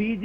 DG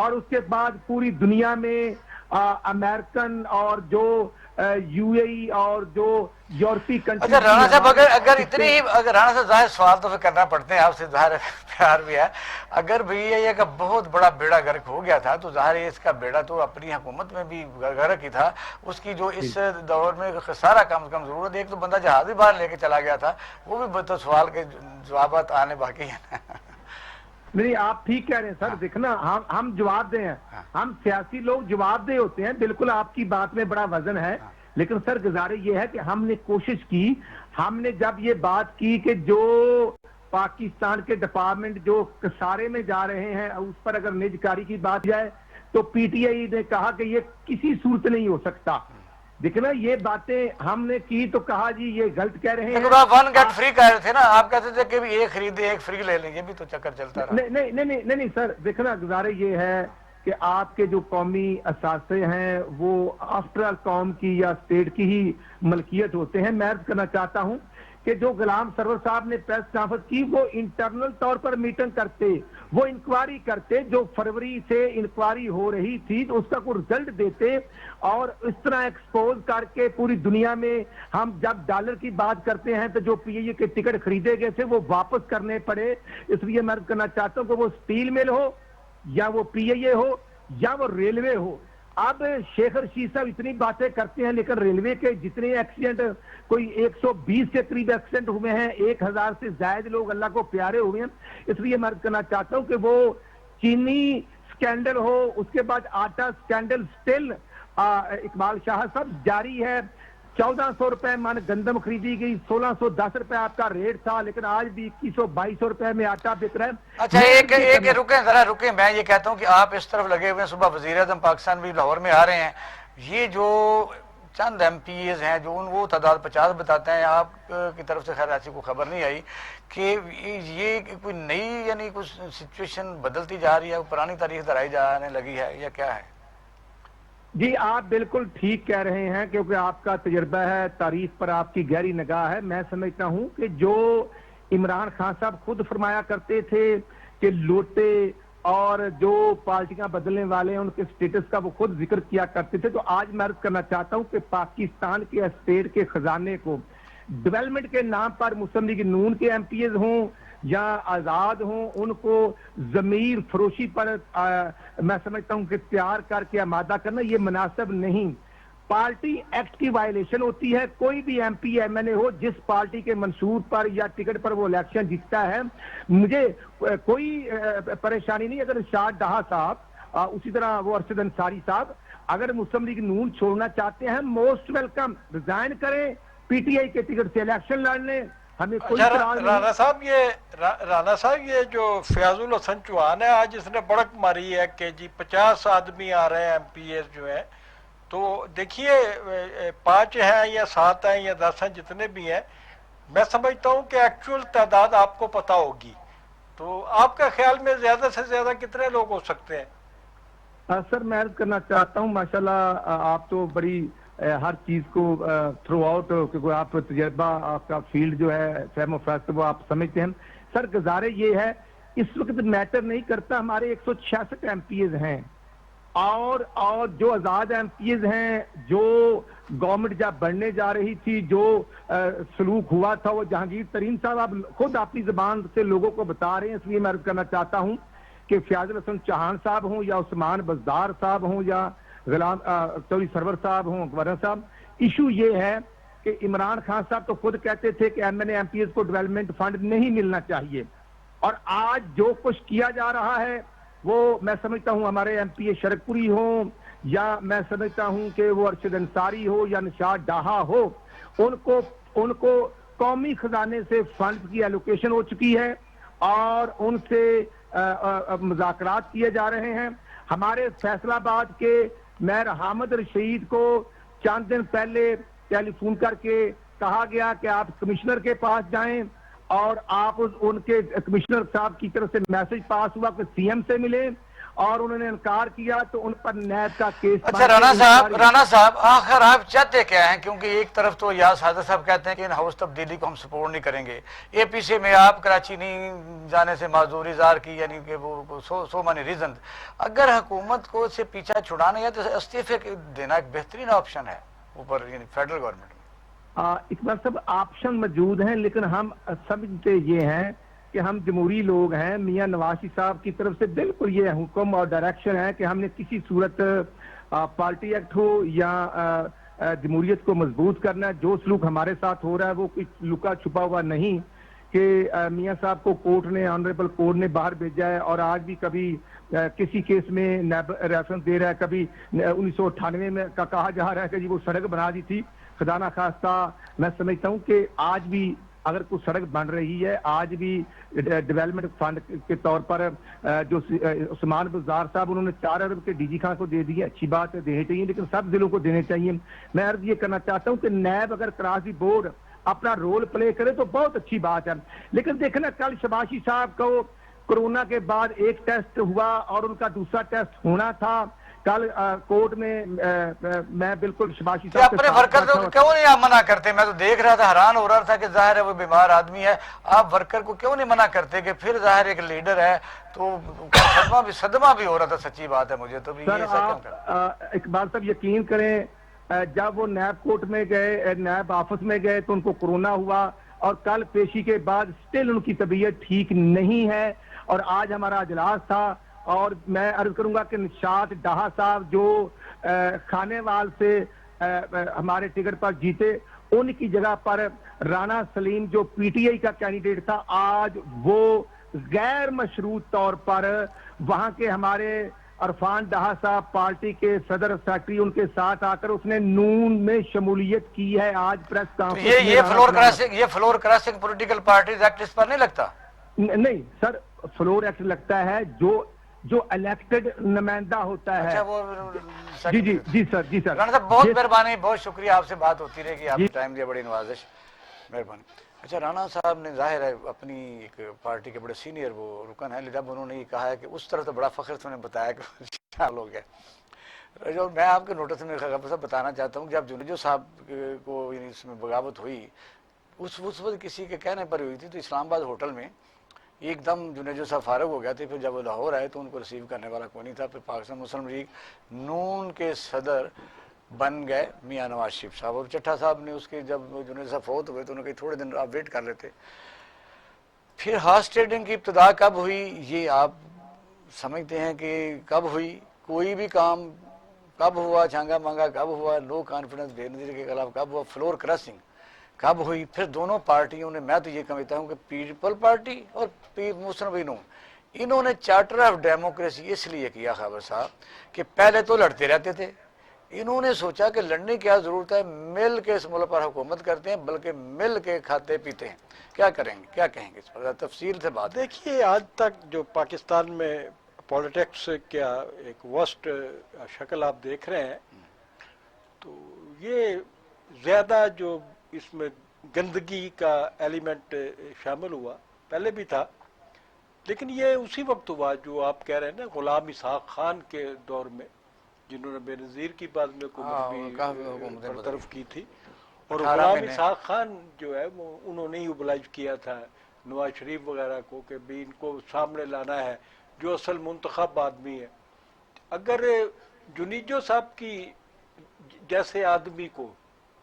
اور اس کے بعد پوری دنیا میں امریکن اور جو یو اے ای اور جو یورپی کنٹری. اچھا رانا صاحب اگر اتنی ہی اگر رانا صاحب ظاہر سوال تو پھر کرنا پڑتے ہیں آپ سے، ظاہر پیار بھی ہے، اگر بھی یہ کا بہت بڑا بیڑا غرق ہو گیا تھا تو ظاہر ہے اس کا بیڑا تو اپنی حکومت میں بھی غرق ہی تھا، اس کی جو اس دور میں سارا کم از کم ضرورت، ایک تو بندہ جہاز بھی باہر لے کے چلا گیا تھا، وہ بھی تو سوال کے جوابات آنے باقی ہیں. نہیں آپ ٹھیک کہہ رہے ہیں سر، دیکھنا ہم جواب دیں ہیں، ہم سیاسی لوگ جواب دہ ہوتے ہیں، بالکل آپ کی بات میں بڑا وزن ہے، لیکن سر گزارش یہ ہے کہ ہم نے کوشش کی، ہم نے جب یہ بات کی کہ جو پاکستان کے ڈپارٹمنٹ جو کسارے میں جا رہے ہیں اس پر اگر نجکاری کی بات جائے تو پی ٹی آئی نے کہا کہ یہ کسی صورت نہیں ہو سکتا. دیکھنا یہ باتیں ہم نے کی تو کہا جی یہ غلط کہہ رہے ہیں. آپ ون گیٹ فری کہہ رہے تھے نا، آپ کہتے تھے کہ ایک خریدے ایک فری لے لیں، یہ بھی تو چکر چلتا رہا. نہیں سر، دیکھنا گزارش یہ ہے کہ آپ کے جو قومی اثاثے ہیں وہ آفٹر آل قوم کی یا اسٹیٹ کی ہی ملکیت ہوتے ہیں. میں عرض کرنا چاہتا ہوں کہ جو غلام سرور صاحب نے پریس کانفرنس کی وہ انٹرنل طور پر میٹنگ کرتے، وہ انکوائری کرتے، جو فروری سے انکوائری ہو رہی تھی تو اس کا کوئی رزلٹ دیتے، اور اس طرح ایکسپوز کر کے پوری دنیا میں ہم جب ڈالر کی بات کرتے ہیں تو جو پی اے کے ٹکٹ خریدے گئے تھے وہ واپس کرنے پڑے. اس لیے میں عرض کرنا چاہتا ہوں کہ وہ اسٹیل مل ہو یا وہ پی اے ہو یا وہ ریلوے ہو. اب شیخ رشید صاحب اتنی باتیں کرتے ہیں لیکن ریلوے کے جتنے ایکسیڈنٹ، کوئی 120 کے قریب ایکسیڈنٹ ہوئے ہیں، 1000 سے زائد لوگ اللہ کو پیارے ہوئے ہیں. اس لیے میں عرض کرنا چاہتا ہوں کہ وہ چینی سکینڈل ہو، اس کے بعد آٹا سکینڈل سٹل اقبال شاہ صاحب جاری ہے. 1400 روپے من گندم خریدی گئی، 1610 روپے آپ کا ریٹ تھا، لیکن آج بھی 2100-2200 روپے میں آٹا بک رہا ہے. اچھا ایک رکیں ذرا رکیں، میں یہ کہتا ہوں کہ آپ اس طرف لگے ہوئے ہیں، صبح وزیر اعظم پاکستان بھی لاہور میں آ رہے ہیں، یہ جو چند ایم پی ایز ہیں جو وہ تعداد 50 بتاتے ہیں، آپ کی طرف سے خیر ایسی کوئی خبر نہیں آئی کہ یہ کوئی نئی یعنی کچھ سچویشن بدلتی جا رہی ہے، پرانی تاریخ دہرائی جانے لگی ہے یا کیا ہے؟ جی آپ بالکل ٹھیک کہہ رہے ہیں، کیونکہ آپ کا تجربہ ہے، تاریخ پر آپ کی گہری نگاہ ہے. میں سمجھتا ہوں کہ جو عمران خان صاحب خود فرمایا کرتے تھے کہ لوٹے اور جو پارٹیاں بدلنے والے ہیں ان کے سٹیٹس کا وہ خود ذکر کیا کرتے تھے، تو آج میں عرض کرنا چاہتا ہوں کہ پاکستان کے اسٹیٹ کے خزانے کو ڈیولپمنٹ کے نام پر مسلم لیگ نون کے ایم پی ایز ہوں یا آزاد ہوں، ان کو ضمیر فروشی پر میں سمجھتا ہوں کہ تیار کر کے آمادہ کرنا یہ مناسب نہیں. پارٹی ایکٹ کی وائلیشن ہوتی ہے. کوئی بھی ایم پی ایم این اے ہو جس پارٹی کے منشور پر یا ٹکٹ پر وہ الیکشن جیتتا ہے، مجھے کوئی پریشانی نہیں اگر ارشاد ڈہا صاحب اسی طرح وہ ارشد انصاری صاحب اگر مسلم لیگ نون چھوڑنا چاہتے ہیں موسٹ ویلکم، ریزائن کریں، پی ٹی آئی کے ٹکٹ سے الیکشن لڑنے، ہمیں کوئی اعتراض نہیں. رانا صاحب یہ جو فیاض الحسن چوہان ہے آج اس نے بڑک ماری ہے کہ جی 50 آدمی آ رہے ہیں ایم پی ایس جو ہیں، تو دیکھیے 5 ہیں یا 7 ہیں یا 10 ہیں جتنے بھی ہیں، میں سمجھتا ہوں کہ ایکچوئل تعداد آپ کو پتہ ہوگی، تو آپ کا خیال میں زیادہ سے زیادہ کتنے لوگ ہو سکتے ہیں؟ سر میں عرض کرنا چاہتا ہوں ماشاءاللہ آپ تو بڑی ہر چیز کو تھرو آؤٹ کیونکہ آپ تجربہ آپ کا فیلڈ جو ہے فہم و فیصلہ وہ آپ سمجھتے ہیں. سر گزارش یہ ہے اس وقت میٹر نہیں کرتا، ہمارے 166 ایم پی ایز ہیں اور جو آزاد ایم پی ایز ہیں، جو گورنمنٹ جب بڑھنے جا رہی تھی جو سلوک ہوا تھا وہ جہانگیر ترین صاحب آپ خود اپنی زبان سے لوگوں کو بتا رہے ہیں. اس لیے میں عرض کرنا چاہتا ہوں کہ فیاض الحسن چوہان صاحب ہوں یا عثمان بزدار صاحب ہوں یا غلام چودھری سرور صاحب ہوں، گورنر صاحب، ایشو یہ ہے کہ عمران خان صاحب تو خود کہتے تھے کہ M N A M P S کو ڈیولپمنٹ فنڈ نہیں ملنا چاہیے، اور آج جو کچھ کیا جا رہا ہے وہ میں سمجھتا ہوں ہمارے ایم پی اے شرک پوری ہوں یا میں سمجھتا ہوں کہ وہ ارشد انصاری ہو یا نشاد ڈاہا ہو، ان کو قومی خزانے سے فنڈ کی ایلوکیشن ہو چکی ہے اور ان سے مذاکرات کیے جا رہے ہیں. ہمارے فیصلہ آباد کے میئر حامد رشید کو چند دن پہلے ٹیلی فون کر کے کہا گیا کہ آپ کمشنر کے پاس جائیں، اور آپ ان کے کمشنر صاحب کی طرف سے میسج پاس ہوا کہ سی ایم سے ملیں، اور انہوں نے انکار کیا تو ان پر نیب کا کیس اچھا رانا صاحب آخر آپ چاہتے کیا ہیں؟ کیونکہ ایک طرف تو یاس حاضر صاحب کہتے ہیں کہ ان ہاؤس تبدیلی کو ہم سپورٹ نہیں کریں گے، اے پی سی میں آپ کراچی نہیں جانے سے معذوری اظہار کی، یعنی کہ وہ سو مانی ریزن. اگر حکومت کو اس سے پیچھا چھڑانا ہے تو استعفے دینا ایک بہترین آپشن ہے اوپر، یعنی فیڈرل گورنمنٹ میں. اقبال صاحب آپشن موجود ہیں، لیکن ہم سمجھتے یہ ہیں کہ ہم جمہوری لوگ ہیں. میاں نواز شریف صاحب کی طرف سے بالکل یہ حکم اور ڈائریکشن ہے کہ ہم نے کسی صورت پارٹی ایکٹ ہو یا جمہوریت کو مضبوط کرنا ہے. جو سلوک ہمارے ساتھ ہو رہا ہے وہ کوئی لکا چھپا ہوا نہیں کہ میاں صاحب کو کورٹ نے، آنریبل کورٹ نے باہر بھیجا ہے، اور آج بھی کبھی کسی کیس میں ریفرنس دے رہا ہے، کبھی 1998 میں کا کہا جا رہا ہے کہ جی وہ سڑک بنا دی تھی. خدا نہ خواستہ میں سمجھتا ہوں کہ آج بھی اگر کوئی سڑک بن رہی ہے، آج بھی ڈیولپمنٹ فنڈ کے طور پر جو عثمان بزدار صاحب انہوں نے 4 ارب کے ڈی جی خان کو دے دیے، اچھی بات ہے، دینے چاہیے، لیکن سب ضلعوں کو دینے چاہیے. میں عرض یہ کرنا چاہتا ہوں کہ نیب اگر کراچی بورڈ اپنا رول پلے کرے تو بہت اچھی بات ہے. لیکن دیکھنا کل شباشی صاحب کو کورونا کے بعد ایک ٹیسٹ ہوا اور ان کا دوسرا ٹیسٹ ہونا تھا. کل کورٹ میں میں بالکل شباشی صاحب اپنے ورکر کو کیوں نہیں آپ منع کرتے؟ میں تو دیکھ رہا تھا، حیران ہو رہا تھا کہ ظاہر ہے وہ بیمار آدمی ہے، آپ ورکر کو کیوں نہیں منع کرتے کہ پھر ظاہر ایک لیڈر ہے تو صدمہ بھی ہو رہا تھا. سچی بات ہے مجھے تو بھی سر آپ اقبال صاحب یقین کریں، جب وہ نیب کورٹ میں گئے، نیب آفس میں گئے تو ان کو کورونا ہوا، اور کل پیشی کے بعد سٹل ان کی طبیعت ٹھیک نہیں ہے. اور آج ہمارا اجلاس تھا، اور میں عرض کروں گا کہ نشاط ڈاہا صاحب جو کھانے وال سے ہمارے ٹکٹ پر جیتے، ان کی جگہ پر رانا سلیم جو پی ٹی آئی کا کینڈیڈیٹ تھا، آج وہ غیر مشروط طور پر وہاں کے ہمارے عرفان ڈاہا صاحب پارٹی کے صدر سیکرٹری ان کے ساتھ آ کر اس نے نون میں شمولیت کی ہے. آج پریس کانفرنس یہ floor crossing political parties act اس پر نہیں لگتا؟ نہیں سر، فلور ایکٹ لگتا ہے جو الیکٹڈ نمائندہ ہوتا ہے. جی جی جی سر، جی سر. رانا صاحب بہت مہربانی، بہت شکریہ، آپ سے بات ہوتی رہے گی، آپ نے ٹائم دیا، بڑی نوازش، مہربانی. اچھا رانا صاحب نے ظاہر ہے اپنی ایک پارٹی کے بڑے سینئر وہ رکن ہیں، جب انہوں نے یہ کہا ہے کہ اس طرح تو بڑا فخر سے انہوں نے بتایا کہ شامل ہو گئے. جو میں آپ کے نوٹس میں بتانا چاہتا ہوں، جب جنیجو صاحب کو اس میں بغاوت ہوئی، اس وقت کسی کے کہنے پر ہوئی تھی، تو اسلام آباد ہوٹل میں ایک دم جنیجو صاحب فارغ ہو گیا تھے. پھر جب وہ لاہور آئے تو ان کو ریسیو کرنے والا کوئی نہیں تھا. پھر پاکستان مسلم لیگ نون کے صدر بن گئے میاں نواز شریف صاحب، اور چٹھا صاحب نے اس کے جب جنید صاحب فوت ہوئے تو انہوں نے کہا تھوڑے دن آپ ویٹ کر لیتے. پھر ہارس ٹریڈنگ کی ابتدا کب ہوئی یہ آپ سمجھتے ہیں کہ کب ہوئی؟ کوئی بھی کام کب ہوا؟ چھانگا مانگا کب ہوا؟ لو کانفیڈنس بے نظیر کے خلاف کب ہوا؟ فلور کراسنگ کب ہوئی؟ پھر دونوں پارٹیوں نے، میں تو یہ کہتا ہوں کہ پیپل پارٹی اور مسلم لیگ نون، انہوں نے چارٹر آف ڈیموکریسی اس لیے کیا خابر صاحب کہ پہلے تو لڑتے رہتے تھے، انہوں نے سوچا کہ لڑنے کی کیا ضرورت ہے، مل کے اس ملک پر حکومت کرتے ہیں، بلکہ مل کے کھاتے پیتے ہیں. کیا کریں گے، کیا کہیں گے اس پر تفصیل سے بات؟ دیکھیے آج تک جو پاکستان میں پولیٹکس کیا ایک ورسٹ شکل آپ دیکھ رہے ہیں، تو یہ زیادہ جو اس میں گندگی کا ایلیمنٹ شامل ہوا، پہلے بھی تھا، لیکن یہ اسی وقت ہوا جو آپ کہہ رہے ہیں نا غلام اسحاق خان کے دور میں، جنہوں نے بے نظیر کی بعد میں حکومت بھی برطرف کی تھی. اور غلام اسحاق خان جو ہے وہ انہوں نے ہی اوبلائز کیا تھا نواز شریف وغیرہ کو کہ بھی ان کو سامنے لانا ہے جو اصل منتخب آدمی ہے. اگر جنیجو صاحب کی جیسے آدمی کو،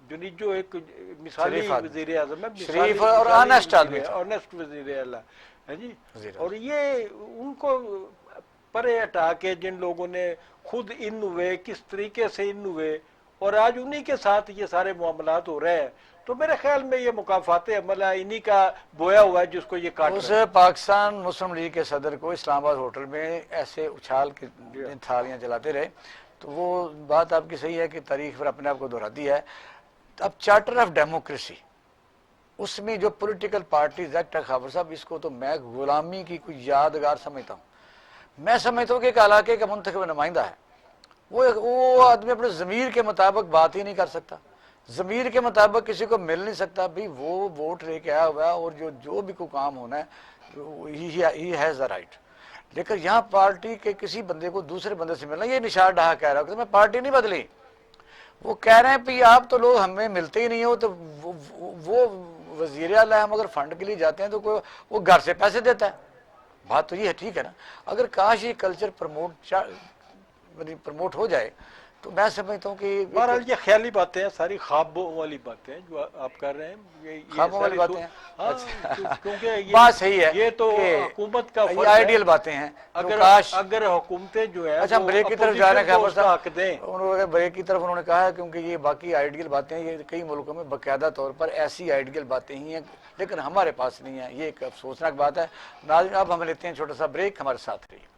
جنیجو ایک مثالی وزیر اعظم ہے، شریف اور آنیسٹ آدمی، آنیسٹ وزیر اعلیٰ ہے جی، اور یہ ان کو پرے ہٹا کے جن لوگوں نے خود ان ہوئے، کس طریقے سے ان ہوئے، اور آج انہی کے ساتھ یہ سارے معاملات ہو رہے ہیں، تو میرے خیال میں یہ مکافات عمل ہے، انہی کا بویا ہوا ہے جس کو یہ کاٹ اس پاکستان مسلم لیگ کے صدر کو اسلام آباد ہوٹل میں ایسے اچھال کے تھالیاں جلاتے رہے. تو وہ بات آپ کی صحیح ہے کہ تاریخ پر اپنے آپ کو دہراتی ہے. اب چارٹر آف ڈیموکریسی، اس میں جو پولیٹیکل پارٹیز ایکٹ ہے خابر صاحب، اس کو تو میں غلامی کی کوئی یادگار سمجھتا ہوں. میں سمجھتا ہوں کہ ایک علاقے کا منتخب نمائندہ ہے، وہ آدمی اپنے ضمیر کے مطابق بات ہی نہیں کر سکتا، ضمیر کے مطابق کسی کو مل نہیں سکتا. بھی وہ ووٹ لے کے آیا ہوا ہے، اور جو بھی کوئی کام ہونا ہے ہی ہیز دا رائٹ. لیکن یہاں پارٹی کے کسی بندے کو دوسرے بندے سے ملنا، یہ نشاد ڈہا کہہ رہا ہوں کہ میں پارٹی نہیں بدلی، وہ کہہ رہے ہیں کہ آپ تو لوگ ہمیں ملتے ہی نہیں ہو، تو وہ وزیر اعلیٰ ہم اگر فنڈ کے لیے جاتے ہیں تو کوئی وہ گھر سے پیسے دیتا ہے، بات تو یہ ہے، ٹھیک ہے نا۔ اگر کاش یہ کلچر پروموٹ ہو جائے تو میں سمجھتا ہوں کہ بہرحال یہ خیالی باتیں ہیں، ساری خوابوں والی باتیں ہیں جو آپ کر رہے ہیں، یہ خوابوں والی ساری باتیں ہیں۔ ہاں، اچھا، کیونکہ بات صحیح ہے یہ تو کہ حکومت کا یہ فرض ہے، آئیڈیل باتیں ہیں جو کاش۔ اگر حکومتیں جو ہے اچھا ہم بریک کی طرف جا رہے ہیں خیبر کا حق دیں۔ صاحب، انہوں نے بریک کی طرف انہوں نے کہا ہے کیونکہ یہ باقی آئیڈیل باتیں ہیں، یہ کئی ملکوں میں باقاعدہ طور پر ایسی آئیڈیل باتیں ہی ہیں لیکن ہمارے پاس نہیں ہیں، یہ ایک افسوسناک بات ہے۔ ناظرین اب ہم لیتے ہیں چھوٹا سا بریک، ہمارے ساتھ رہیے۔